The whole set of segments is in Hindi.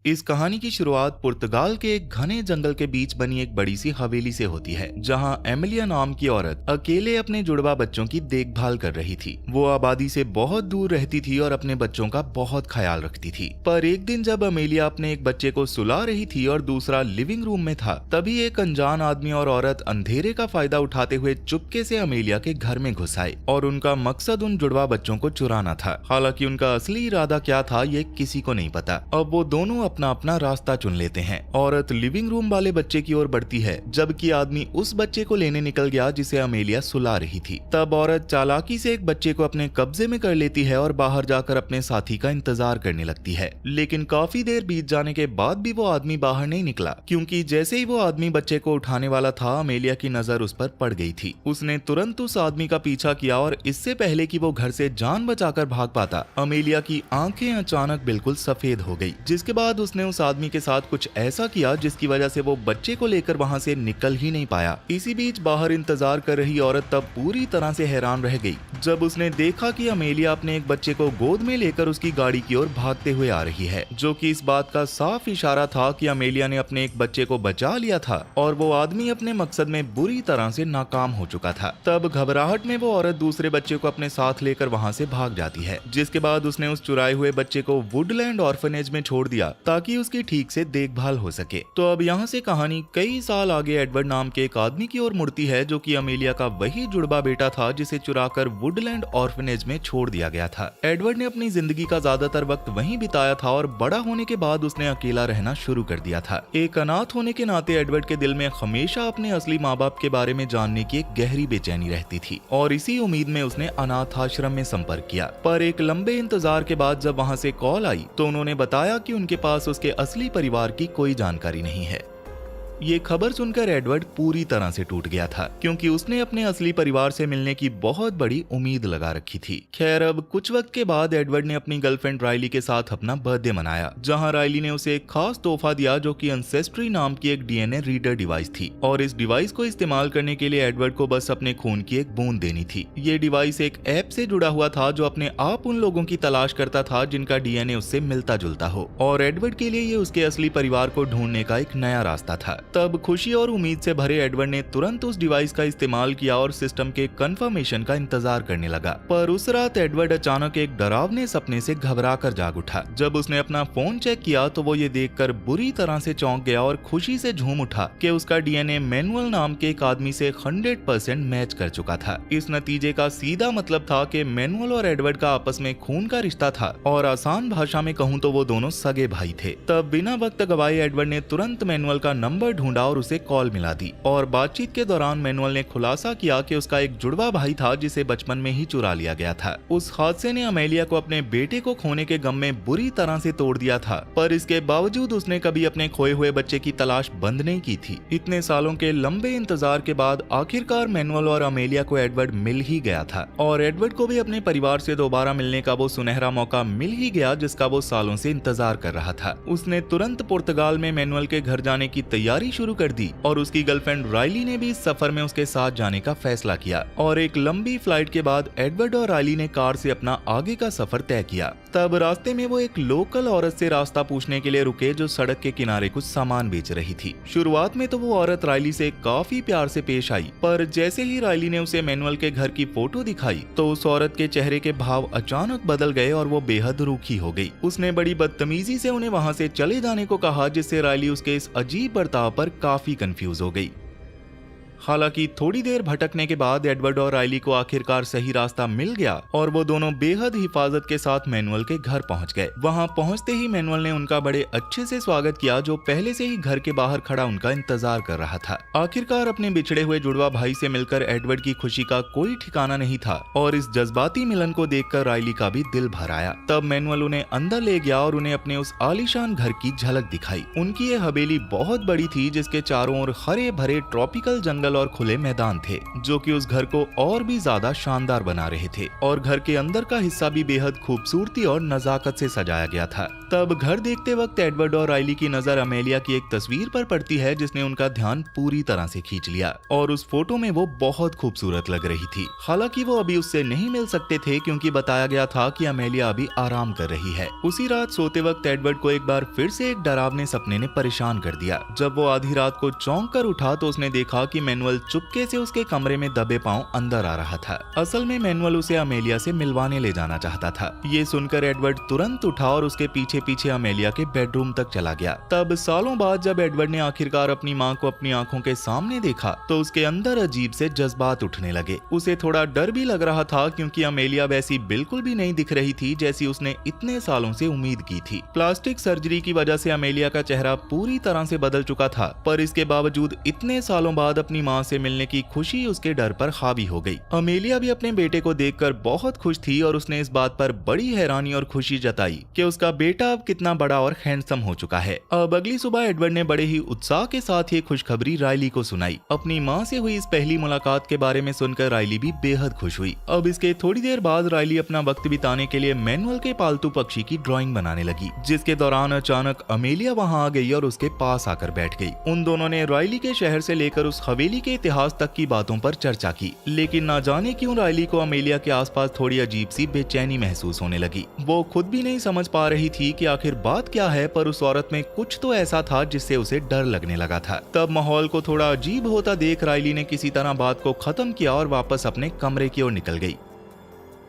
इस कहानी की शुरुआत पुर्तगाल के एक घने जंगल के बीच बनी एक बड़ी सी हवेली से होती है, जहां एमिलिया नाम की औरत अकेले अपने जुड़वा बच्चों की देखभाल कर रही थी। वो आबादी से बहुत दूर रहती थी और अपने बच्चों का बहुत ख्याल रखती थी। पर एक दिन जब अमेलिया अपने एक बच्चे को सुला रही थी और दूसरा लिविंग रूम में था, तभी एक अनजान आदमी और औरत अंधेरे का फायदा उठाते हुए चुपके से अमेलिया के घर में घुस आए और उनका मकसद उन जुड़वा बच्चों को चुराना था। हालांकि उनका असली इरादा क्या था ये किसी को नहीं पता। अब वो दोनों अपना अपना रास्ता चुन लेते हैं। औरत लिविंग रूम वाले बच्चे की ओर बढ़ती है, जबकि आदमी उस बच्चे को लेने निकल गया जिसे अमेलिया सुला रही थी। तब औरत चालाकी से एक बच्चे को अपने कब्जे में कर लेती है और बाहर जाकर अपने साथी का इंतजार करने लगती है। लेकिन काफी देर बीत जाने के बाद भी वो आदमी बाहर नहीं निकला, क्योंकि जैसे ही वो आदमी बच्चे को उठाने वाला था, अमेलिया की नजर उस पर पड़ गई थी। उसने तुरंत उस आदमी का पीछा किया और इससे पहले कि वो घर से जान बचाकर भाग पाता, अमेलिया की आंखें अचानक बिल्कुल सफेद हो गई। जिसके बाद उसने उस आदमी के साथ कुछ ऐसा किया जिसकी वजह से वो बच्चे को लेकर वहां से निकल ही नहीं पाया। इसी बीच बाहर इंतजार कर रही औरत तब पूरी तरह से हैरान रह गई जब उसने देखा कि अमेलिया अपने एक बच्चे को गोद में लेकर उसकी गाड़ी की ओर भागते हुए आ रही है, जो कि इस बात का साफ इशारा था कि अमेलिया ने अपने एक बच्चे को बचा लिया था और वो आदमी अपने मकसद में बुरी तरह से नाकाम हो चुका था। तब घबराहट में वो औरत दूसरे बच्चे को अपने साथ लेकर वहां से भाग जाती है, जिसके बाद उसने उस चुराए हुए बच्चे को वुडलैंड ऑर्फनेज में छोड़ दिया ताकि उसकी ठीक से देखभाल हो सके। तो अब यहाँ से कहानी कई साल आगे एडवर्ड नाम के एक आदमी की ओर मुड़ती है, जो कि अमेलिया का वही जुड़वा बेटा था जिसे चुराकर वुडलैंड ऑर्फनेज में छोड़ दिया गया था। एडवर्ड ने अपनी जिंदगी का ज्यादातर वक्त वहीं बिताया था और बड़ा होने के बाद उसने अकेला रहना शुरू कर दिया था। एक अनाथ होने के नाते एडवर्ड के दिल में हमेशा अपने असली माँ बाप के बारे में जानने की एक गहरी बेचैनी रहती थी और इसी उम्मीद में उसने अनाथ आश्रम में संपर्क किया। पर एक लंबे इंतजार के बाद जब वहाँ से कॉल आई तो उन्होंने बताया कि उनके पास उसके असली परिवार की कोई जानकारी नहीं है। ये खबर सुनकर एडवर्ड पूरी तरह से टूट गया था, क्योंकि उसने अपने असली परिवार से मिलने की बहुत बड़ी उम्मीद लगा रखी थी। खैर, अब कुछ वक्त के बाद एडवर्ड ने अपनी गर्लफ्रेंड राइली के साथ अपना बर्थडे मनाया, जहां राइली ने उसे एक खास तोहफा दिया जो कि एंसेस्ट्री नाम की एक डीएनए रीडर डिवाइस थी। और इस डिवाइस को इस्तेमाल करने के लिए एडवर्ड को बस अपने खून की एक बूंद देनी थी। ये डिवाइस एक ऐप से जुड़ा हुआ था जो अपने आप उन लोगों की तलाश करता था जिनका डीएनए उससे मिलता जुलता हो, और एडवर्ड के लिए ये उसके असली परिवार को ढूंढने का एक नया रास्ता था। तब खुशी और उम्मीद से भरे एडवर्ड ने तुरंत उस डिवाइस का इस्तेमाल किया और सिस्टम के कंफर्मेशन का इंतजार करने लगा। पर उस रात एडवर्ड अचानक एक डरावने सपने से घबराकर जाग उठा। जब उसने अपना फोन चेक किया तो वो ये देखकर बुरी तरह से चौंक गया और खुशी से झूम उठा कि उसका डीएनए मैनुअल नाम के एक आदमी से 100% मैच कर चुका था। इस नतीजे का सीधा मतलब था कि मैनुअल और एडवर्ड का आपस में खून का रिश्ता था, और आसान भाषा में कहूँ तो वो दोनों सगे भाई थे। तब बिना वक्त गवाए एडवर्ड ने तुरंत मैनुअल का नंबर ढूंढा और उसे कॉल मिला दी, और बातचीत के दौरान मैनुअल ने खुलासा किया कि उसका एक जुड़वा भाई था जिसे बचपन में ही चुरा लिया गया था। उस हादसे ने अमेलिया को अपने बेटे को खोने के गम में बुरी तरह से तोड़ दिया था, पर इसके बावजूद उसने कभी अपने खोए हुए बच्चे की तलाश बंद नहीं की थी। इतने सालों के लंबे इंतजार के बाद आखिरकार मैनुअल और अमेलिया को एडवर्ड मिल ही गया था, और एडवर्ड को भी अपने परिवार से दोबारा मिलने का वो सुनहरा मौका मिल ही गया जिसका वो सालों से इंतजार कर रहा था। उसने तुरंत पुर्तगाल में मैनुअल के घर जाने की तैयारी शुरू कर दी, और उसकी गर्लफ्रेंड राइली ने भी इस सफर में उसके साथ जाने का फैसला किया। और एक लंबी फ्लाइट के बाद एडवर्ड और राइली ने कार से अपना आगे का सफर तय किया। तब रास्ते में वो एक लोकल औरत से रास्ता पूछने के लिए रुके जो सड़क के किनारे कुछ सामान बेच रही थी। शुरुआत में तो वो औरत राइली से काफी प्यार से पेश आई, पर जैसे ही राइली ने उसे मैनुअल के घर की फोटो दिखाई तो उस औरत के चेहरे के भाव अचानक बदल गए और वो बेहद रूखी हो गई। उसने बड़ी बदतमीजी से उन्हें वहां से चले जाने को कहा, जिससे राइली उसके इस अजीब बर्ताव पर काफी कंफ्यूज हो गई। हालांकि थोड़ी देर भटकने के बाद एडवर्ड और राइली को आखिरकार सही रास्ता मिल गया और वो दोनों बेहद हिफाजत के साथ मैनुअल के घर पहुंच गए। वहां पहुंचते ही मैनुअल ने उनका बड़े अच्छे से स्वागत किया, जो पहले से ही घर के बाहर खड़ा उनका इंतजार कर रहा था। आखिरकार अपने बिछड़े हुए जुड़वा भाई से मिलकर एडवर्ड की खुशी का कोई ठिकाना नहीं था, और इस जज्बाती मिलन को देखकर राइली का भी दिल भर आया। तब मैनुअल उन्हें अंदर ले गया और उन्हें अपने उस आलीशान घर की झलक दिखाई। उनकी ये हवेली बहुत बड़ी थी, जिसके चारों ओर हरे भरे ट्रॉपिकल जंगल जंगल और खुले मैदान थे जो कि उस घर को और भी ज्यादा शानदार बना रहे थे, और घर के अंदर का हिस्सा भी बेहद खूबसूरती और नजाकत से सजाया गया था। तब घर देखते वक्त एडवर्ड और राइली की नजर अमेलिया की एक तस्वीर पर पड़ती है जिसने उनका ध्यान पूरी तरह से खींच लिया, और उस फोटो में वो बहुत खूबसूरत लग रही थी। हालांकि वो अभी उससे नहीं मिल सकते थे क्योंकि बताया गया था कि अमेलिया अभी आराम कर रही है। उसी रात सोते वक्त एडवर्ड को एक बार फिर से एक डरावने सपने ने परेशान कर दिया। जब वो आधी रात को चौंक कर उठा तो उसने देखा कि मैनुअल चुपके से उसके कमरे में दबे पांव अंदर आ रहा था। असल में मैनुअल उसे अमेलिया से मिलवाने ले जाना चाहता था। ये सुनकर एडवर्ड तुरंत उठा और उसके पीछे पीछे अमेलिया के बेडरूम तक चला गया। तब सालों बाद जब एडवर्ड ने आखिरकार अपनी माँ को अपनी आंखों के सामने देखा तो उसके अंदर अजीब से जज्बात उठने लगे। उसे थोड़ा डर भी लग रहा था क्योंकि अमेलिया वैसी बिल्कुल भी नहीं दिख रही थी जैसी उसने इतने सालों से उम्मीद की थी। प्लास्टिक सर्जरी की वजह से अमेलिया का चेहरा पूरी तरह से बदल चुका था, पर इसके बावजूद इतने सालों बाद अपनी माँ से मिलने की खुशी उसके डर पर हावी हो गई। अमेलिया भी अपने बेटे को देखकर बहुत खुश थी और उसने इस बात पर बड़ी हैरानी और खुशी जताई कि उसका बेटा अब कितना बड़ा और हैंडसम हो चुका है। अब अगली सुबह एडवर्ड ने बड़े ही उत्साह के साथ ये खुशखबरी राइली को सुनाई। अपनी माँ से हुई इस पहली मुलाकात के बारे में सुनकर राइली भी बेहद खुश हुई। अब इसके थोड़ी देर बाद राइली अपना वक्त बिताने के लिए मैनुअल के पालतू पक्षी की ड्राइंग बनाने लगी, जिसके दौरान अचानक अमेलिया वहाँ आ गई और उसके पास आकर बैठ गई। उन दोनों ने राइली के शहर से लेकर उस हवेली के इतिहास तक की बातों पर चर्चा की, लेकिन ना जाने क्यों राइली को अमेलिया के आसपास थोड़ी अजीब सी बेचैनी महसूस होने लगी। वो खुद भी नहीं समझ पा रही थी कि आखिर बात क्या है, पर उस औरत में कुछ तो ऐसा था जिससे उसे डर लगने लगा था। तब माहौल को थोड़ा अजीब होता देख राइली ने किसी तरह बात को खत्म किया और वापस अपने कमरे की ओर निकल गई।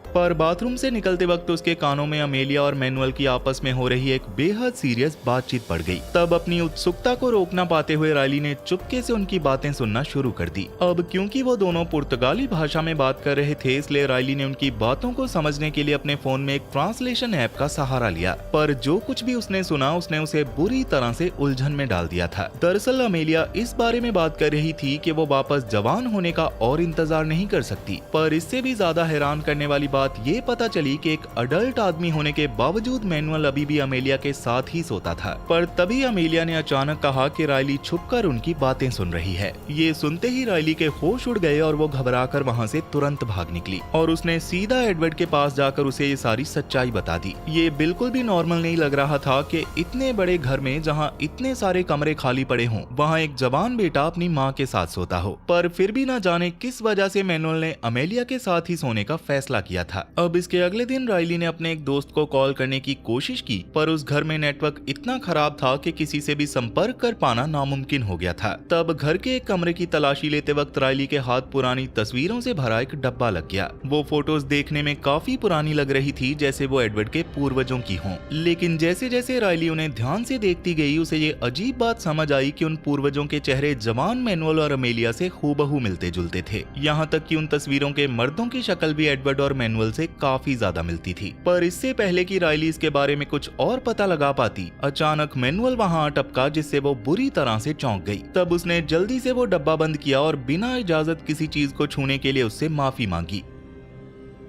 पर बाथरूम से निकलते वक्त उसके कानों में अमेलिया और मैनुअल की आपस में हो रही एक बेहद सीरियस बातचीत पड़ गई। तब अपनी उत्सुकता को रोक ना पाते हुए राइली ने चुपके से उनकी बातें सुनना शुरू कर दी। अब क्योंकि वो दोनों पुर्तगाली भाषा में बात कर रहे थे, इसलिए राइली ने उनकी बातों को समझने के लिए अपने फोन में एक ट्रांसलेशन ऐप का सहारा लिया। पर जो कुछ भी उसने सुना उसने उसे बुरी तरह से उलझन में डाल दिया था। दरअसल अमेलिया इस बारे में बात कर रही थी कि वो वापस जवान होने का और इंतजार नहीं कर सकती। पर इससे भी ज्यादा हैरान करने वाली बात ये पता चली कि एक अडल्ट आदमी होने के बावजूद मैनुअल अभी भी अमेलिया के साथ ही सोता था। पर तभी अमेलिया ने अचानक कहा कि राइली छुपकर उनकी बातें सुन रही है। ये सुनते ही राइली के होश उड़ गए और वो घबराकर वहाँ से तुरंत भाग निकली और उसने सीधा एडवर्ड के पास जाकर उसे ये सारी सच्चाई बता दी। ये बिल्कुल भी नॉर्मल नहीं लग रहा था कि इतने बड़े घर में जहाँ इतने सारे कमरे खाली पड़े हों, वहाँ एक जवान बेटा अपनी माँ के साथ सोता हो। पर फिर भी न जाने किस वजह से मैनुअल ने अमेलिया के साथ ही सोने का फैसला किया था। अब इसके अगले दिन राइली ने अपने एक दोस्त को कॉल करने की कोशिश की, पर उस घर में नेटवर्क इतना खराब था कि किसी से भी संपर्क कर पाना नामुमकिन हो गया था। तब घर के एक कमरे की तलाशी लेते वक्त राइली के हाथ पुरानी तस्वीरों से भरा एक डब्बा लग गया। वो फोटोज देखने में काफी पुरानी लग रही थी, जैसे वो एडवर्ड के पूर्वजों की हों। लेकिन जैसे जैसे राइली उन्हें ध्यान से देखती गई, उसे ये अजीब बात समझ आई कि उन पूर्वजों के चेहरे जवान मैनुअल और अमेलिया से हूबहू मिलते जुलते थे। यहाँ तक कि उन तस्वीरों के मर्दों की शक्ल भी एडवर्ड और मैनुअल से काफी ज्यादा मिलती थी। पर इससे पहले कि राइली इसके बारे में कुछ और पता लगा पाती, अचानक मैनुअल वहां आ टपका, जिससे वो बुरी तरह से चौंक गई। तब उसने जल्दी से वो डब्बा बंद किया और बिना इजाजत किसी चीज को छूने के लिए उससे माफी मांगी।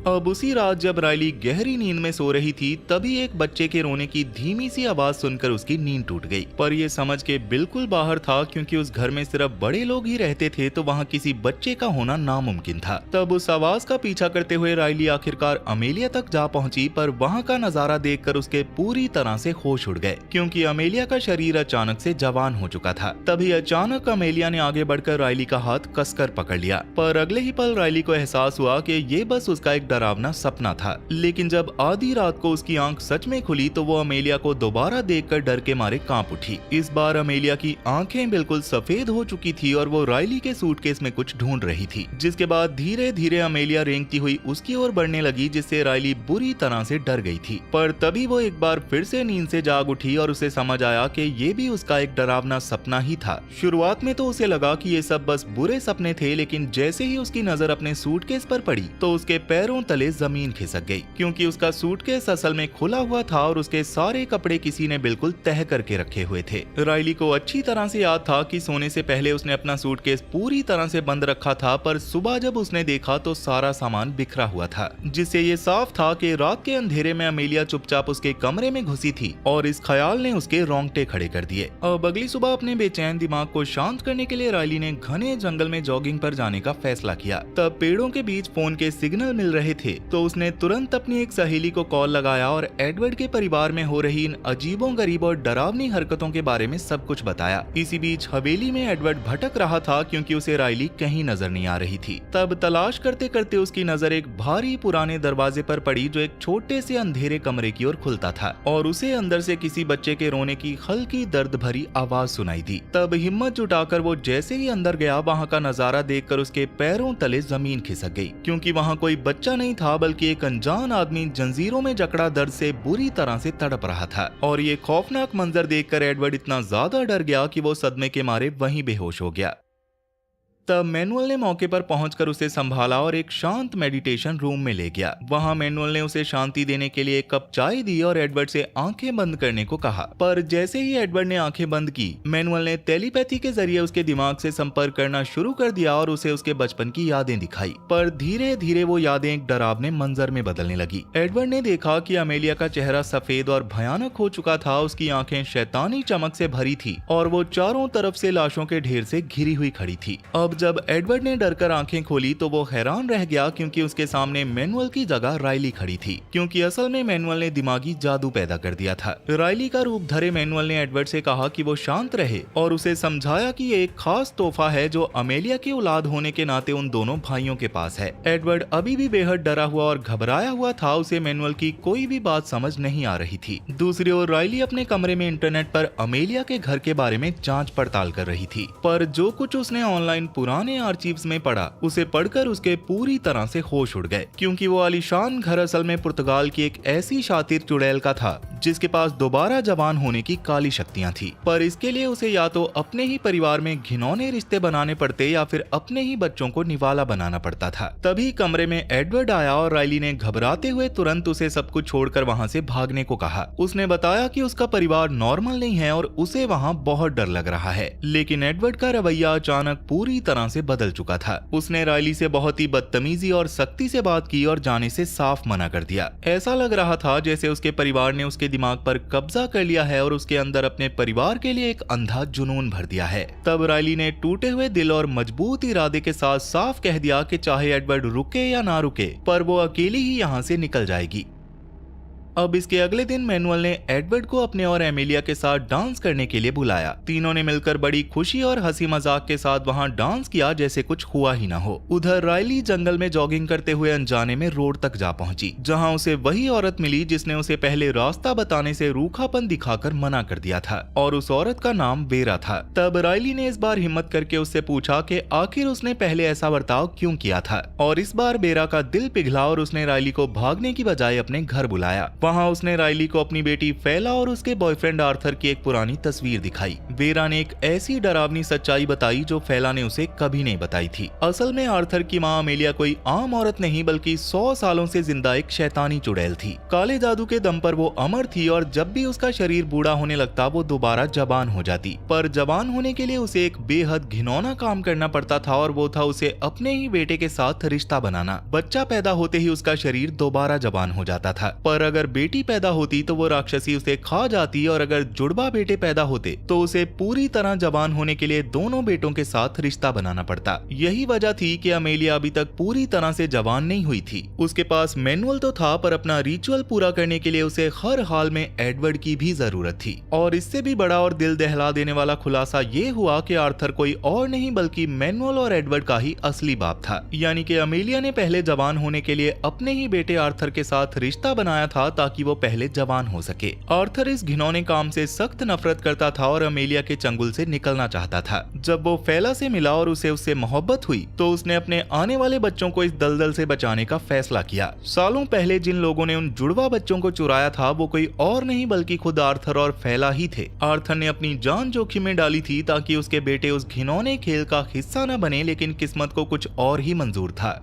अब उसी रात जब राइली गहरी नींद में सो रही थी, तभी एक बच्चे के रोने की धीमी सी आवाज सुनकर उसकी नींद टूट गई। पर यह समझ के बिल्कुल बाहर था, क्योंकि उस घर में सिर्फ बड़े लोग ही रहते थे, तो वहाँ किसी बच्चे का होना नामुमकिन था। तब उस आवाज का पीछा करते हुए राइली आखिरकार अमेलिया तक जा पहुंची, पर वहाँ का नजारा देखकर उसके पूरी तरह से होश उड़ गए, क्योंकि अमेलिया का शरीर अचानक से जवान हो चुका था। तभी अचानक अमेलिया ने आगे बढ़कर राइली का हाथ कसकर पकड़ लिया। पर अगले ही पल राइली को एहसास हुआ कि ये बस उसका एक डरावना सपना था। लेकिन जब आधी रात को उसकी आंख सच में खुली, तो वो अमेलिया को दोबारा देखकर डर के मारे कांप उठी। इस बार अमेलिया की आंखें बिल्कुल सफेद हो चुकी थी और वो राइली के सूटकेस में कुछ ढूंढ रही थी। जिसके बाद धीरे धीरे अमेलिया रेंगती हुई उसकी ओर बढ़ने लगी, जिससे राइली बुरी तरह से डर गई थी। पर तभी वो एक बार फिर से नींद से जाग उठी और उसे समझ आया कि ये भी उसका एक डरावना सपना ही था। शुरुआत में तो उसे लगा कि ये सब बस बुरे सपने थे, लेकिन जैसे ही उसकी नजर अपने सूटकेस पर पड़ी, तो उसके पैरों पैरों तले जमीन खिसक गई, क्योंकि उसका सूटकेस असल में खुला हुआ था और उसके सारे कपड़े किसी ने बिल्कुल तह करके रखे हुए थे। राइली को अच्छी तरह से याद था कि सोने से पहले उसने अपना सूटकेस पूरी तरह से बंद रखा था, पर सुबह जब उसने देखा तो सारा सामान बिखरा हुआ था, जिससे ये साफ था कि रात के अंधेरे में अमेलिया चुपचाप उसके कमरे में घुसी थी और इस ख्याल ने उसके रोंगटे खड़े कर दिए। अब अगली सुबह अपने बेचैन दिमाग को शांत करने के लिए राइली ने घने जंगल में जॉगिंग पर जाने का फैसला किया। तब पेड़ों के बीच फोन के सिग्नल मिल रहे थे, तो उसने तुरंत अपनी एक सहेली को कॉल लगाया और एडवर्ड के परिवार में हो रही इन अजीबों गरीब और डरावनी हरकतों के बारे में सब कुछ बताया। इसी बीच हवेली में एडवर्ड भटक रहा था, क्योंकि उसे राइली कहीं नजर नहीं आ रही थी। तब तलाश करते करते उसकी नजर एक भारी पुराने दरवाजे पर पड़ी, जो एक छोटे से अंधेरे कमरे की ओर खुलता था, और उसे अंदर से किसी बच्चे के रोने की हल्की दर्द भरी आवाज सुनाई दी। तब हिम्मत जुटाकर वो जैसे ही अंदर गया, वहाँ का नजारा देखकर उसके पैरों तले जमीन खिसक गई, क्योंकि वहाँ कोई बच्चा नहीं था बल्कि एक अनजान आदमी जंजीरों में जकड़ा दर्द से बुरी तरह से तड़प रहा था। और ये खौफनाक मंजर देखकर एडवर्ड इतना ज्यादा डर गया कि वो सदमे के मारे वहीं बेहोश हो गया। तब मैनुअल ने मौके पर पहुंचकर उसे संभाला और एक शांत मेडिटेशन रूम में ले गया। वहां मैनुअल ने उसे शांति देने के लिए एक कप चाय दी और एडवर्ड से आंखें बंद करने को कहा। पर जैसे ही एडवर्ड ने आंखें बंद की, मैनुअल ने टेलीपैथी के जरिए उसके दिमाग से संपर्क करना शुरू कर दिया और उसे उसके बचपन की यादें दिखाई। पर धीरे धीरे वो यादें एक डरावने मंजर में बदलने लगी। एडवर्ड ने देखा कि अमेलिया का चेहरा सफेद और भयानक हो चुका था, उसकी आंखें शैतानी चमक से भरी थी और वो चारों तरफ से लाशों के ढेर से घिरी हुई खड़ी थी। अब जब एडवर्ड ने डरकर आंखें खोली तो वो हैरान रह गया, क्योंकि उसके सामने मैनुअल की जगह राइली खड़ी थी, क्योंकि असल में मैनुअल ने दिमागी जादू पैदा कर दिया था। राइली का रूप धरे मैनुअल ने एडवर्ड से कहा कि वो शांत रहे और उसे समझाया कि ये एक खास तोहफा है जो अमेलिया की औलाद होने के नाते उन दोनों भाइयों के पास है। एडवर्ड अभी भी बेहद डरा हुआ और घबराया हुआ था, उसे मैनुअल की कोई भी बात समझ नहीं आ रही थी। दूसरी ओर राइली अपने कमरे में इंटरनेट पर अमेलिया के घर के बारे में जांच पड़ताल कर रही थी, पर जो कुछ उसने ऑनलाइन पुराने आर्चीव्स में पढ़ा, उसे पढ़कर उसके पूरी तरह से होश उड़ गए, क्योंकि वो आलीशान घर असल में पुर्तगाल की एक ऐसी शातिर चुड़ैल का था जिसके पास दोबारा जवान होने की काली शक्तियां थी। पर इसके लिए उसे या तो अपने ही परिवार में घिनौने रिश्ते बनाने पड़ते या फिर अपने ही बच्चों को निवाला बनाना पड़ता था। तभी कमरे में एडवर्ड आया और राइली ने घबराते हुए तुरंत उसे सब कुछ छोड़कर वहाँ से भागने को कहा। उसने बताया कि उसका परिवार नॉर्मल नहीं है और उसे वहाँ बहुत डर लग रहा है, लेकिन एडवर्ड का रवैया अचानक पूरी तरह से बदल चुका था। उसने राइली से बहुत ही बदतमीजी और सख्ती से बात की और जाने से साफ मना कर दिया। ऐसा लग रहा था जैसे उसके परिवार ने उसके दिमाग पर कब्जा कर लिया है और उसके अंदर अपने परिवार के लिए एक अंधा जुनून भर दिया है। तब राइली ने टूटे हुए दिल और मजबूत इरादे के साथ साफ कह दिया कि चाहे एडवर्ड रुके या ना रुके, पर वो अकेली ही यहाँ से निकल जाएगी। अब इसके अगले दिन मैनुअल ने एडवर्ड को अपने और एमिलिया के साथ डांस करने के लिए बुलाया। तीनों ने मिलकर बड़ी खुशी और हंसी मजाक के साथ वहां डांस किया जैसे कुछ हुआ ही ना हो। उधर राइली जंगल में जॉगिंग करते हुए अनजाने में रोड तक जा पहुंची, जहां उसे वही औरत मिली जिसने उसे पहले रास्ता बताने से रूखापन दिखाकर मना कर दिया था, और उस औरत का नाम वेरा था। तब राइली ने इस बार हिम्मत करके उससे पूछा कि आखिर उसने पहले ऐसा बर्ताव क्यों किया था, और इस बार वेरा का दिल पिघला और उसने राइली को भागने की बजाय अपने घर बुलाया। वहां उसने राइली को अपनी बेटी फैला और उसके बॉयफ्रेंड आर्थर की एक पुरानी तस्वीर दिखाई। वेरा ने एक ऐसी डरावनी सच्चाई बताई जो फैला ने उसे कभी नहीं बताई थी। असल में आर्थर की माँ अमेलिया कोई आम औरत नहीं बल्कि 100 सालों से जिंदा एक शैतानी चुड़ैल थी। काले जादू के दम पर वो अमर थी और जब भी उसका शरीर बूढ़ा होने लगता वो दोबारा जवान हो जाती। पर जवान होने के लिए उसे एक बेहद घिनौना काम करना पड़ता था, और वो था उसे अपने ही बेटे के साथ रिश्ता बनाना। बच्चा पैदा होते ही उसका शरीर दोबारा जवान हो जाता था, पर अगर बेटी पैदा होती तो वो राक्षसी उसे खा जाती, और अगर जुड़वा बेटे पैदा होते तो उसे पूरी तरह जवान होने के लिए दोनों बेटों के साथ रिश्ता बनाना पड़ता। यही वजह थी कि अमेलिया अभी तक पूरी तरह से जवान नहीं हुई थी। उसके पास मैनुअल तो था, पर अपना रिचुअल पूरा करने के लिए उसे हर हाल में एडवर्ड की भी जरूरत थी। और इससे भी बड़ा और दिल दहला देने वाला खुलासा ये हुआ कि आर्थर कोई और नहीं बल्कि मैनुअल और एडवर्ड का ही असली बाप था। यानी कि अमेलिया ने पहले जवान होने के लिए अपने ही बेटे आर्थर के साथ रिश्ता बनाया था ताकि वो पहले जवान हो सके। आर्थर इस घिनौने काम से सख्त नफरत करता था और अमेलिया के चंगुल से निकलना चाहता था। जब वो फैला से मिला और उसे उससे मोहब्बत हुई तो उसने अपने आने वाले बच्चों को इस दलदल से बचाने का फैसला किया। सालों पहले जिन लोगों ने उन जुड़वा बच्चों को चुराया था वो कोई और नहीं बल्कि खुद आर्थर और फैला ही थे। आर्थर ने अपनी जान जोखिम में डाली थी ताकि उसके बेटे उस घिनौने खेल का हिस्सा न बने, लेकिन किस्मत को कुछ और ही मंजूर था।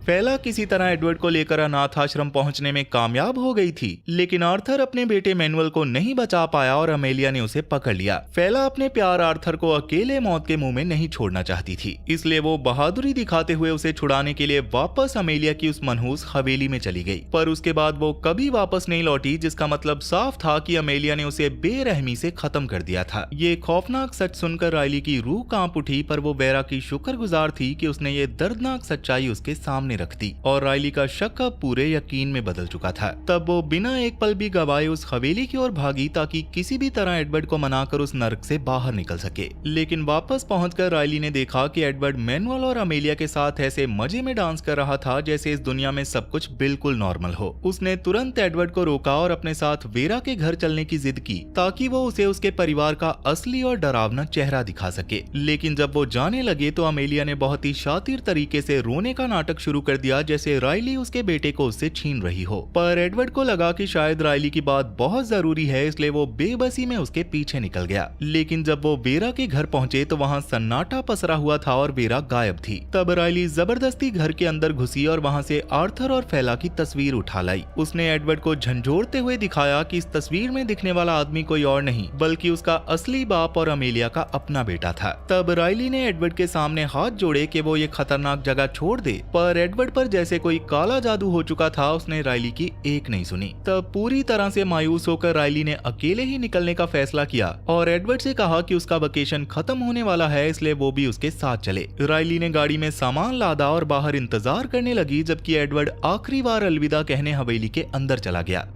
फेला किसी तरह एडवर्ड को लेकर अनाथ आश्रम पहुंचने में कामयाब हो गई थी, लेकिन आर्थर अपने बेटे मैनुअल को नहीं बचा पाया और अमेलिया ने उसे पकड़ लिया। फेला अपने प्यार आर्थर को अकेले मौत के मुंह में नहीं छोड़ना चाहती थी, इसलिए वो बहादुरी दिखाते हुए उसे छुड़ाने के लिए वापस अमेलिया की उस मनहूस हवेली में चली गई। पर उसके बाद वो कभी वापस नहीं लौटी, जिसका मतलब साफ था कि अमेलिया ने उसे बेरहमी से खत्म कर दिया था। ये खौफनाक सच सुनकर राइली की रूह कांप उठी, पर वो वेरा की शुक्रगुजार थी कि उसने ये दर्दनाक सच्चाई उसके सामने रख दी और राइली का शक अब पूरे यकीन में बदल चुका था। तब वो बिना एक पल भी गवाए उस हवेली की ओर भागी ताकि किसी भी तरह एडवर्ड को मनाकर उस नर्क से बाहर निकल सके। लेकिन वापस पहुंचकर राइली ने देखा कि एडवर्ड मैनुअल और अमेलिया के साथ ऐसे मजे में डांस कर रहा था जैसे इस दुनिया में सब कुछ बिल्कुल नॉर्मल हो। उसने तुरंत एडवर्ड को रोका और अपने साथ वेरा के घर चलने की जिद की ताकि वो उसे उसके परिवार का असली और डरावना चेहरा दिखा सके। लेकिन जब वो जाने लगे तो अमेलिया ने बहुत ही शातिर तरीके से रोने का नाटक शुरू कर दिया, जैसे राइली उसके बेटे को उससे छीन रही हो। पर एडवर्ड को लगा कि शायद राइली की बात बहुत जरूरी है, इसलिए वो बेबसी में उसके पीछे निकल गया। लेकिन जब वो वेरा के घर पहुंचे तो वहाँ सन्नाटा पसरा हुआ था और वेरा गायब थी। तब राइली जबरदस्ती घर के अंदर घुसी और वहाँ से आर्थर और फेला की तस्वीर उठा लाई। उसने एडवर्ड को झंझोड़ते हुए दिखाया कि इस तस्वीर में दिखने वाला आदमी कोई और नहीं बल्कि उसका असली बाप और अमेलिया का अपना बेटा था। तब राइली ने एडवर्ड के सामने हाथ जोड़े कि वो ये खतरनाक जगह छोड़ दे, पर एडवर्ड पर जैसे कोई काला जादू हो चुका था। उसने राइली की एक नहीं सुनी। तब पूरी तरह से मायूस होकर राइली ने अकेले ही निकलने का फैसला किया और एडवर्ड से कहा कि उसका वेकेशन खत्म होने वाला है, इसलिए वो भी उसके साथ चले। राइली ने गाड़ी में सामान लादा और बाहर इंतजार करने लगी, जबकि एडवर्ड आखिरी बार अलविदा कहने हवेली के अंदर चला गया।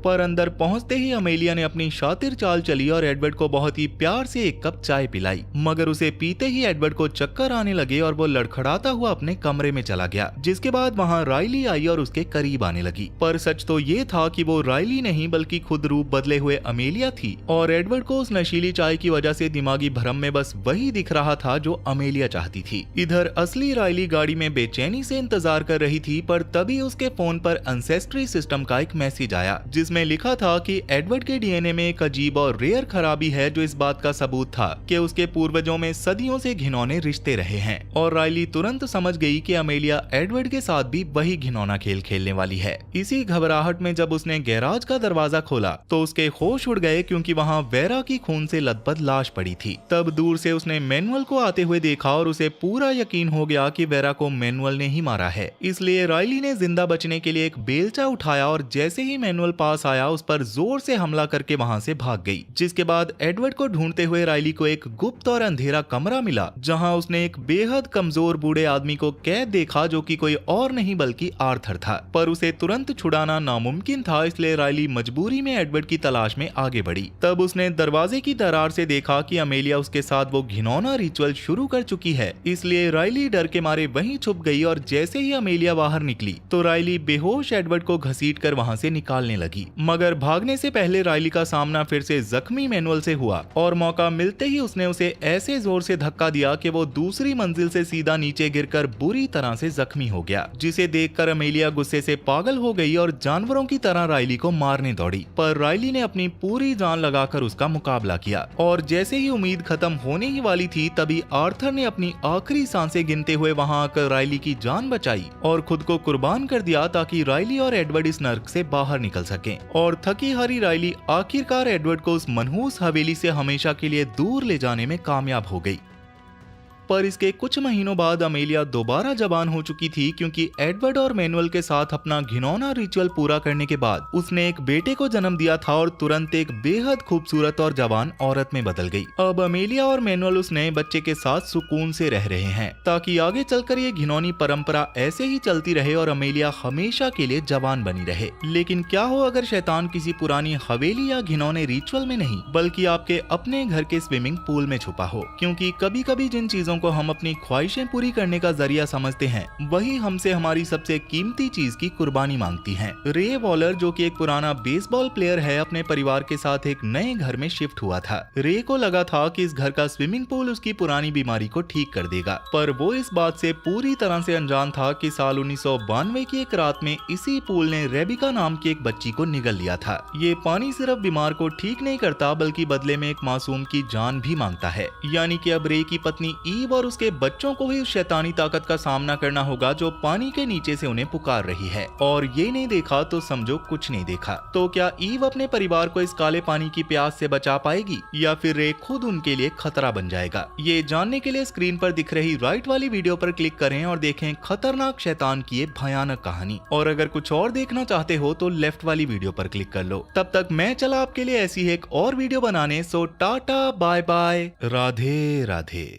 पर अंदर पहुंचते ही अमेलिया ने अपनी शातिर चाल चली और एडवर्ड को बहुत ही प्यार से एक कप चाय पिलाई, मगर उसे पीते ही एडवर्ड को चक्कर आने लगे और वो लड़खड़ाता हुआ अपने कमरे में चला गया। जिसके बाद वहां राइली आई और उसके करीब आने लगी। पर सच तो ये था कि वो राइली नहीं बल्कि खुद रूप बदले हुए अमेलिया थी और एडवर्ड को उस नशीली चाय की वजह से दिमागी भ्रम में बस वही दिख रहा था जो अमेलिया चाहती थी। इधर असली राइली गाड़ी में बेचैनी से इंतजार कर रही थी, पर तभी उसके फोन पर एंसेस्ट्री सिस्टम का एक मैसेज आया जिसमें लिखा था कि एडवर्ड के डीएनए में एक अजीब और रेयर खराबी है, जो इस बात का सबूत था कि उसके पूर्वजों में सदियों से घिनौने रिश्ते रहे हैं। और राइली तुरंत समझ गई कि अमेलिया एडवर्ड के साथ भी वही घिनौना खेल खेलने वाली है। इसी घबराहट में जब उसने गैराज का दरवाजा खोला तो उसके होश उड़ गए, क्योंकि वहाँ वेरा की खून से लथपथ लाश पड़ी थी। तब दूर से उसने मैनुअल को आते हुए देखा और उसे पूरा यकीन हो गया कि वेरा को मैनुअल ने ही मारा है। इसलिए राइली ने जिंदा बचने के लिए एक बेलचा उठाया और जैसे ही मैनुअल पास आया उस पर जोर से हमला करके वहां से भाग गई। जिसके बाद एडवर्ड को ढूंढते हुए राइली को एक गुप्त और अंधेरा कमरा मिला, जहां उसने एक बेहद कमजोर बूढ़े आदमी को कैद देखा, जो कि कोई और नहीं बल्कि आर्थर था। पर उसे तुरंत छुड़ाना नामुमकिन था, इसलिए राइली मजबूरी में एडवर्ड की तलाश में आगे बढ़ी। तब उसने दरवाजे की दरार से देखा कि अमेलिया उसके साथ वो घिनौना रिचुअल शुरू कर चुकी है। इसलिए राइली डर के मारे वहीं छुप गई और जैसे ही अमेलिया बाहर निकली तो राइली बेहोश एडवर्ड को घसीटकर वहां से निकालने लगी। मगर भागने से पहले राइली का सामना फिर से जख्मी मैनुअल से हुआ और मौका मिलते ही उसने उसे ऐसे जोर से धक्का दिया कि वो दूसरी मंजिल से सीधा नीचे गिरकर बुरी तरह से जख्मी हो गया, जिसे देखकर अमेलिया गुस्से से पागल हो गई और जानवरों की तरह राइली को मारने दौड़ी। पर राइली ने अपनी पूरी जान लगाकर उसका मुकाबला किया और जैसे ही उम्मीद खत्म होने ही वाली थी तभी आर्थर ने अपनी आखिरी सांसें गिनते हुए वहां आकर राइली की जान बचाई और खुद को कुर्बान कर दिया ताकि राइली और एडवर्ड इस नर्क से बाहर निकल सकें। और थकी हारी राइली आखिरकार एडवर्ड को उस मनहूस हवेली से हमेशा के लिए दूर ले जाने में कामयाब हो गई। पर इसके कुछ महीनों बाद अमेलिया दोबारा जवान हो चुकी थी, क्योंकि एडवर्ड और मैनुअल के साथ अपना घिनौना रिचुअल पूरा करने के बाद उसने एक बेटे को जन्म दिया था और तुरंत एक बेहद खूबसूरत और जवान औरत में बदल गई। अब अमेलिया और मैनुअल उस नए बच्चे के साथ सुकून से रह रहे हैं ताकि आगे चलकर ये घिनौनी परंपरा ऐसे ही चलती रहे और अमेलिया हमेशा के लिए जवान बनी रहे। लेकिन क्या हो अगर शैतान किसी पुरानी हवेली या घिनौने रिचुअल में नहीं बल्कि आपके अपने घर के स्विमिंग पूल में छुपा हो? क्योंकि कभी कभी जिन चीजों को हम अपनी ख्वाहिशें पूरी करने का जरिया समझते हैं वही हमसे हमारी सबसे कीमती चीज की कुर्बानी मांगती हैं। रे वॉलर, जो कि एक पुराना बेसबॉल प्लेयर है, अपने परिवार के साथ एक नए घर में शिफ्ट हुआ था। रे को लगा था कि इस घर का स्विमिंग पूल उसकी पुरानी बीमारी को ठीक कर देगा, पर वो इस बात से पूरी तरह से अनजान था कि साल 1992 की एक रात में इसी पूल ने रेबिका नाम की एक बच्ची को निगल लिया था। ये पानी सिर्फ बीमार को ठीक नहीं करता बल्कि बदले में एक मासूम की जान भी मांगता है। यानी कि अब रे की पत्नी ईव ईव और उसके बच्चों को ही उस शैतानी ताकत का सामना करना होगा जो पानी के नीचे से उन्हें पुकार रही है। और ये नहीं देखा तो समझो कुछ नहीं देखा। तो क्या ईव अपने परिवार को इस काले पानी की प्यास से बचा पाएगी या फिर रे खुद उनके लिए खतरा बन जाएगा? ये जानने के लिए स्क्रीन पर दिख रही राइट वाली वीडियो पर क्लिक करें और देखें खतरनाक शैतान की ये भयानक कहानी। और अगर कुछ और देखना चाहते हो तो लेफ्ट वाली वीडियो पर क्लिक कर लो। तब तक मैं चला आपके लिए ऐसी एक और वीडियो बनाने। So tata bye bye, Radhe Radhe.